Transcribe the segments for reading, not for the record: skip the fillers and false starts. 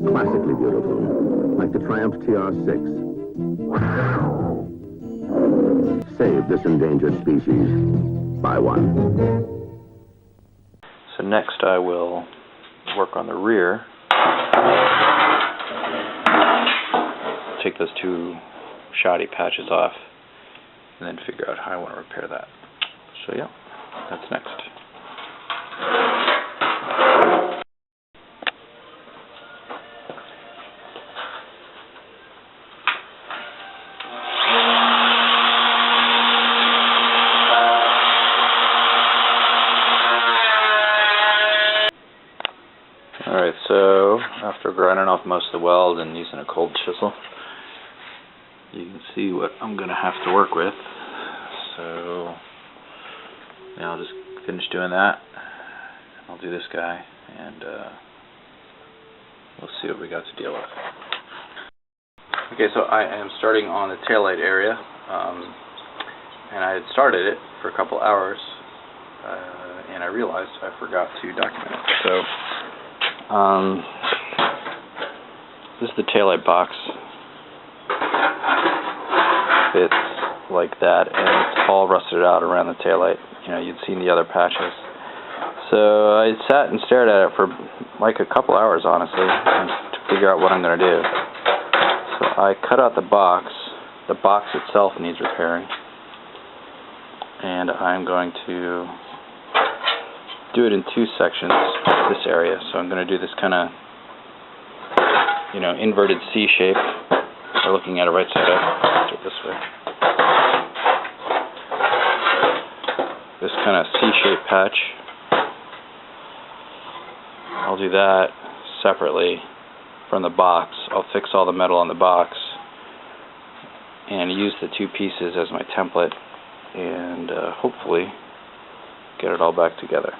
Classically beautiful, like the Triumph TR6. Save this endangered species. Buy one. So next I will work on the rear. Take those two shoddy patches off and then figure out how I want to repair that. So yeah, that's next. Alright, so after grinding off most of the weld and using a cold chisel, you can see what I'm going to have to work with. So now I'll just finish doing that. I'll do this guy and we'll see what we got to deal with. Okay, so I am starting on the taillight area, and I had started it for a couple hours and I realized I forgot to document it. So this is the taillight box. It's like that, and it's all rusted out around the taillight. You know, you'd seen the other patches. So I sat and stared at it for like a couple hours, honestly, to figure out what I'm going to do. So I cut out the box. The box itself needs repairing, and I'm going to do it in two sections, this area. So I'm going to do this kind of, you know, inverted C shape. We're looking at it right side up. Do it this way. This kind of C-shaped patch. I'll do that separately from the box. I'll fix all the metal on the box and use the two pieces as my template, and hopefully get it all back together.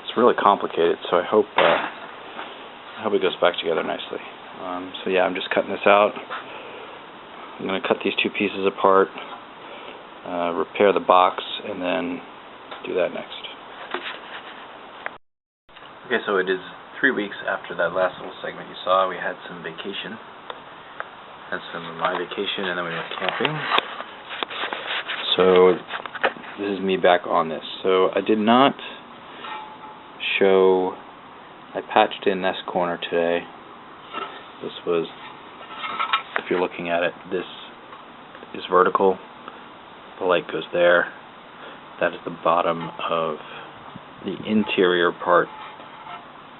It's really complicated, so I hope it goes back together nicely. So yeah, I'm just cutting this out. I'm going to cut these two pieces apart, repair the box, and then do that next. Okay, so it is 3 weeks after that last little segment you saw. We had some vacation. Had some of my vacation, and then we went camping. So this is me back on this. So I did not show, I patched in this corner today. This was, if you're looking at it, this is vertical. The light goes there. That is the bottom of the interior part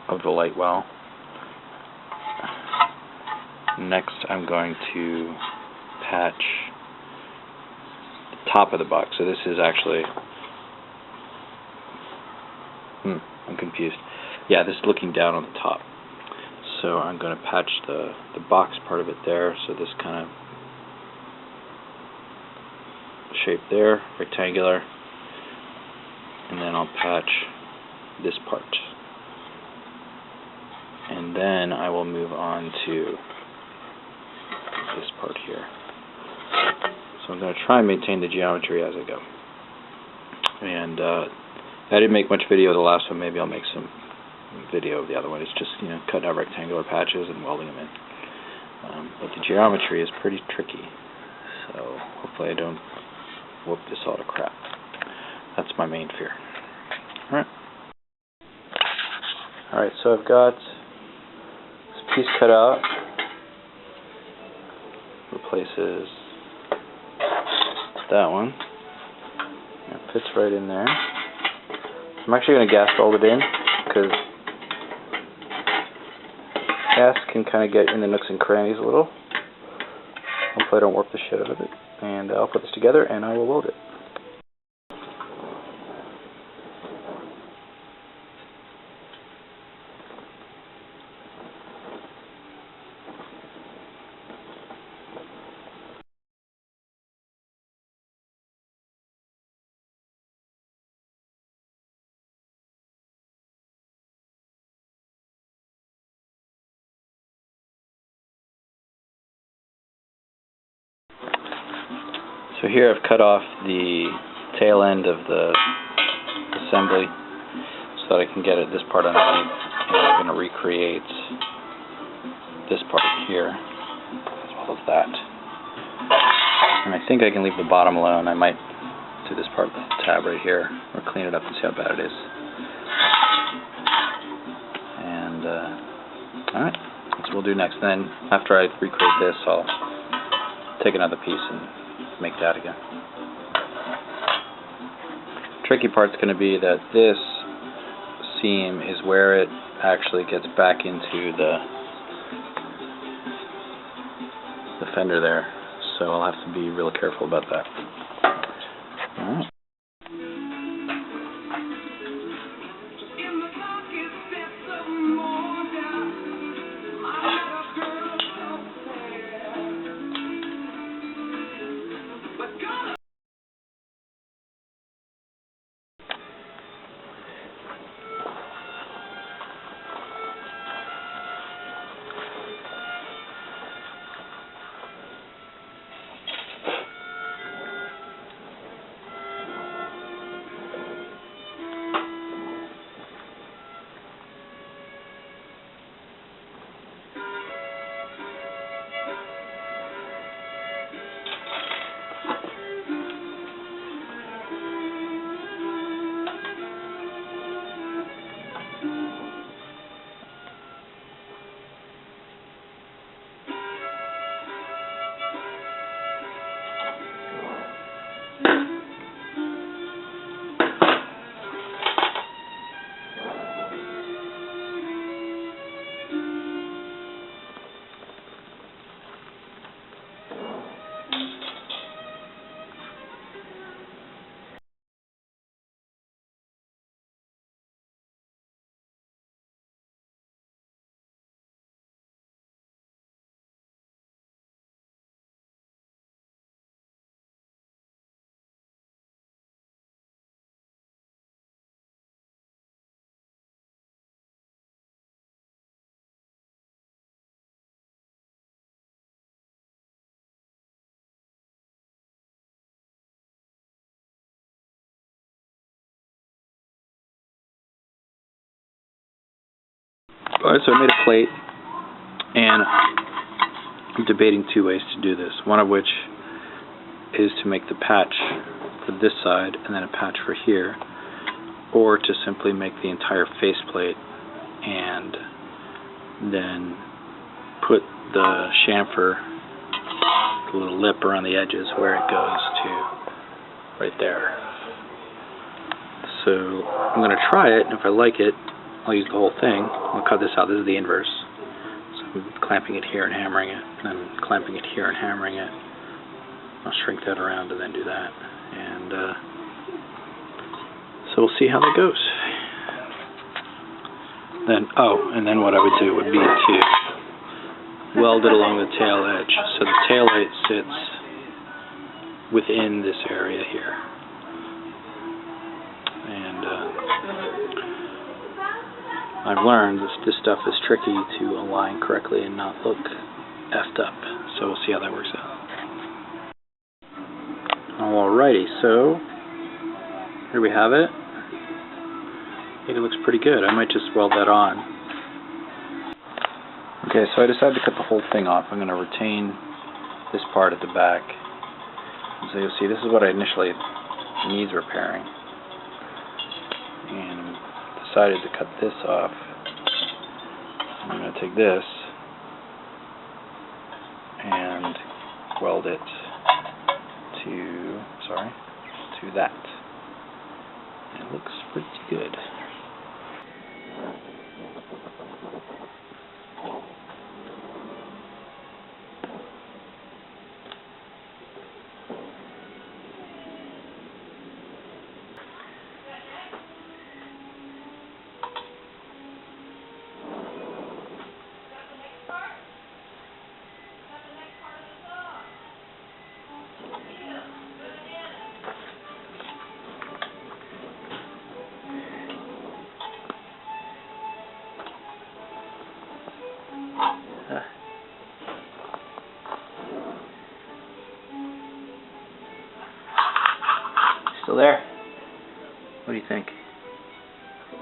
of the light well. Next I'm going to patch the top of the box. So this is actually, I'm confused. Yeah, this is looking down on the top. So I'm going to patch the box part of it there. So this kind of shape there, rectangular. And then I'll patch this part. And then I will move on to this part here. So I'm going to try and maintain the geometry as I go. And I didn't make much video of the last one. Maybe I'll make some video of the other one. It's just, you know, cutting out rectangular patches and welding them in. But the geometry is pretty tricky. So hopefully I don't whoop this all to crap. That's my main fear. Alright, so I've got this piece cut out. Replaces that one. It fits right in there. I'm actually going to gas weld it in, because gas can kind of get in the nooks and crannies a little. Hopefully I don't warp the shit out of it. And I'll put this together and I will weld it. So here I've cut off the tail end of the assembly so that I can get at this part underneath, and I'm going to recreate this part here, as well as that. And I think I can leave the bottom alone. I might do this part of the tab right here, or clean it up and see how bad it is. And, alright, that's what we'll do next. Then, after I recreate this, I'll take another piece and make that again. Tricky part's going to be that this seam is where it actually gets back into the fender there, so I'll have to be real careful about that. Alright. Alright, so I made a plate, and I'm debating two ways to do this. One of which is to make the patch for this side and then a patch for here, or to simply make the entire faceplate and then put the chamfer, the little lip around the edges where it goes to right there. So I'm going to try it, and if I like it, I'll use the whole thing. I'll cut this out. This is the inverse. So I'm clamping it here and hammering it, and then clamping it here and hammering it. I'll shrink that around and then do that. And so we'll see how that goes. Then, and then what I would do would be to weld it along the tail edge. So the tail light sits within this area here. And I've learned this stuff is tricky to align correctly and not look effed up. So we'll see how that works out. Alrighty, so here we have it. I think it looks pretty good. I might just weld that on. Okay, so I decided to cut the whole thing off. I'm going to retain this part at the back. And so you'll see this is what I initially needs repairing. And decided to cut this off. I'm going to take this and weld it to that. And it looks pretty good. Still there? What do you think? Cool.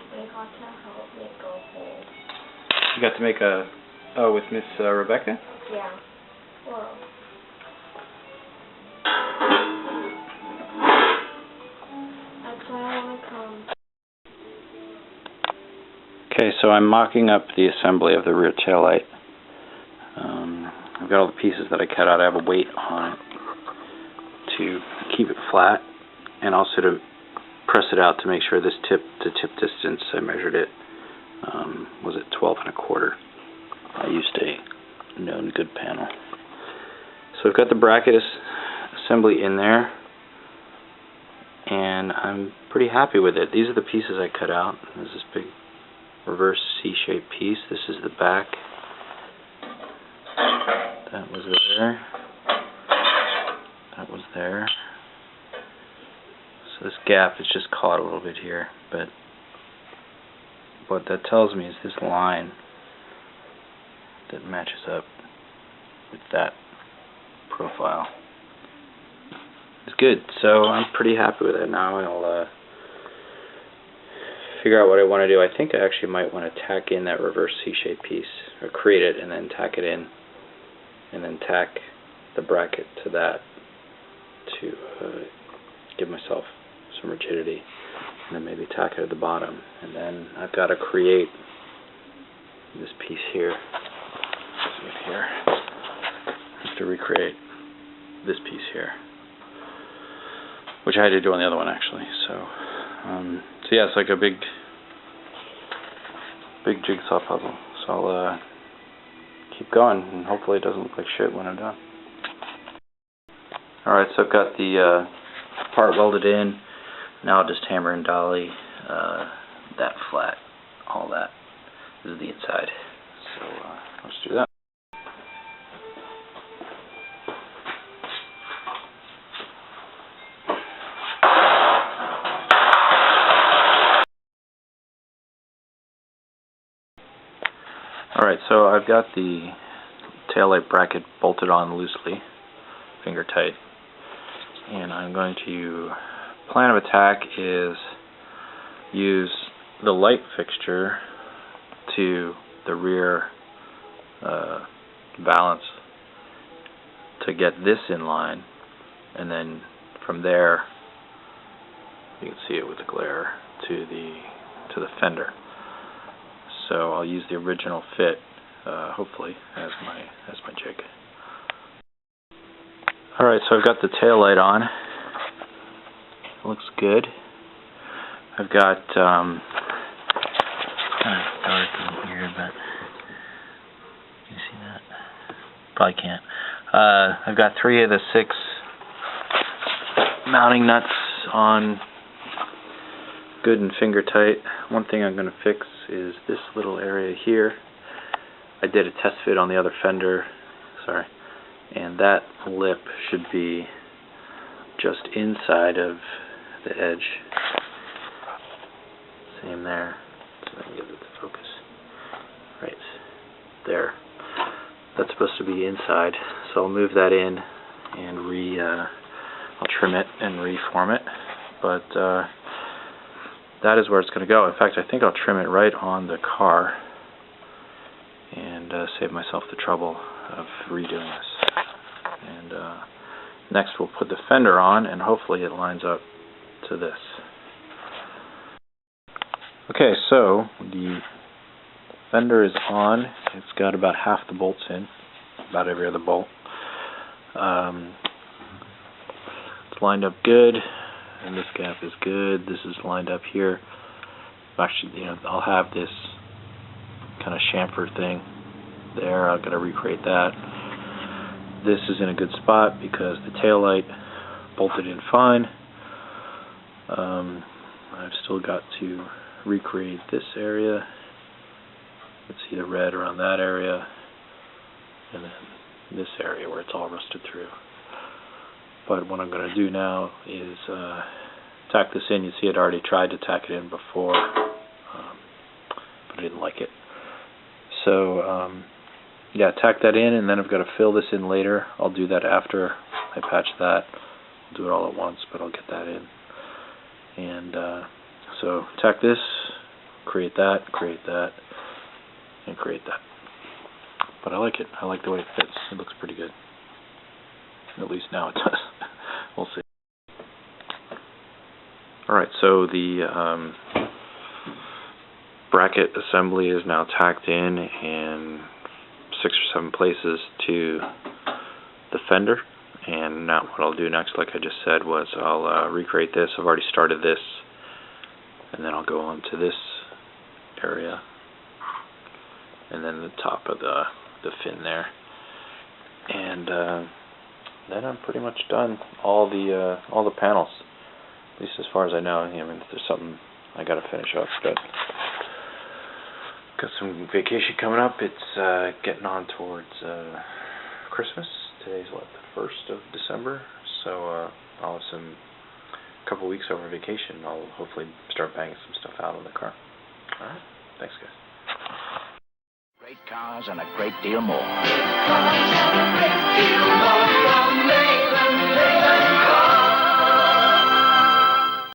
What do you call it? help me go home. You got to make a, oh, with Miss Rebecca? Yeah. Well. That's why I want to come. Okay, so I'm mocking up the assembly of the rear taillight. I've got all the pieces that I cut out. I have a weight on it to keep it flat, and also to press it out to make sure this tip to tip distance, I measured it, was at 12.25. I used a known good panel. So I've got the bracket assembly in there, and I'm pretty happy with it. These are the pieces I cut out. There's this big reverse C-shaped piece. This is the back. That was there. That was there. So this gap is just caught a little bit here, but what that tells me is this line that matches up with that profile is good. So I'm pretty happy with it. Now I'll figure out what I want to do. I think I actually might want to tack in that reverse C-shaped piece, or create it and then tack it in, and then tack the bracket to that to give myself some rigidity, and then maybe tack it at the bottom. And then I've got to create this piece here. I have to recreate this piece here, which I had to do on the other one actually. So yeah, it's like a big jigsaw puzzle. So I'll keep going, and hopefully it doesn't look like shit when I'm done. Alright, so I've got the part welded in. Now I'll just hammer and dolly that flat. All that is the inside. So let's do that. Alright, so I've got the taillight bracket bolted on loosely, finger tight, and I'm going to, plan of attack is use the light fixture to the rear valance to get this in line, and then from there you can see it with the glare to the fender. So I'll use the original fit, hopefully, as my jig. Alright, so I've got the tail light on. It looks good. I've got, kind of dark in here, but can you see that? Probably can't. I've got 3 of the 6 mounting nuts on, good and finger tight. One thing I'm going to fix is this little area here. I did a test fit on the other fender, sorry, and that lip should be just inside of the edge. Same there, so I can get it to focus. Right there. That's supposed to be inside, so I'll move that in and I'll trim it and reform it, but that is where it's going to go. In fact, I think I'll trim it right on the car and save myself the trouble of redoing this. And next we'll put the fender on, and hopefully it lines up to this. Okay, so the fender is on. It's got about half the bolts in, about every other bolt. It's lined up good, and this gap is good. This is lined up here. Actually, I'll have this kind of chamfer thing there. I'm going to recreate that. This is in a good spot because the tail light bolted in fine. I've still got to recreate this area. You can see the red around that area, and then this area where it's all rusted through. But what I'm going to do now is tack this in. You see I'd already tried to tack it in before, but I didn't like it. So yeah, tack that in, and then I've got to fill this in later. I'll do that after I patch that. I'll do it all at once, but I'll get that in. And so tack this, create that, and create that. But I like it. I like the way it fits. It looks pretty good. At least now it does. We'll see. Alright, so the bracket assembly is now tacked in 6 or 7 places to the fender. And now what I'll do next, like I just said, was I'll recreate this. I've already started this. And then I'll go on to this area. And then the top of the fin there. And then I'm pretty much done all the panels, at least as far as I know. I mean, if there's something I got to finish up, but got some vacation coming up. It's getting on towards Christmas. Today's what, the 1st of December, so I'll have a couple weeks over vacation. I'll hopefully start banging some stuff out on the car. All right, thanks guys. Great cars and a great deal more.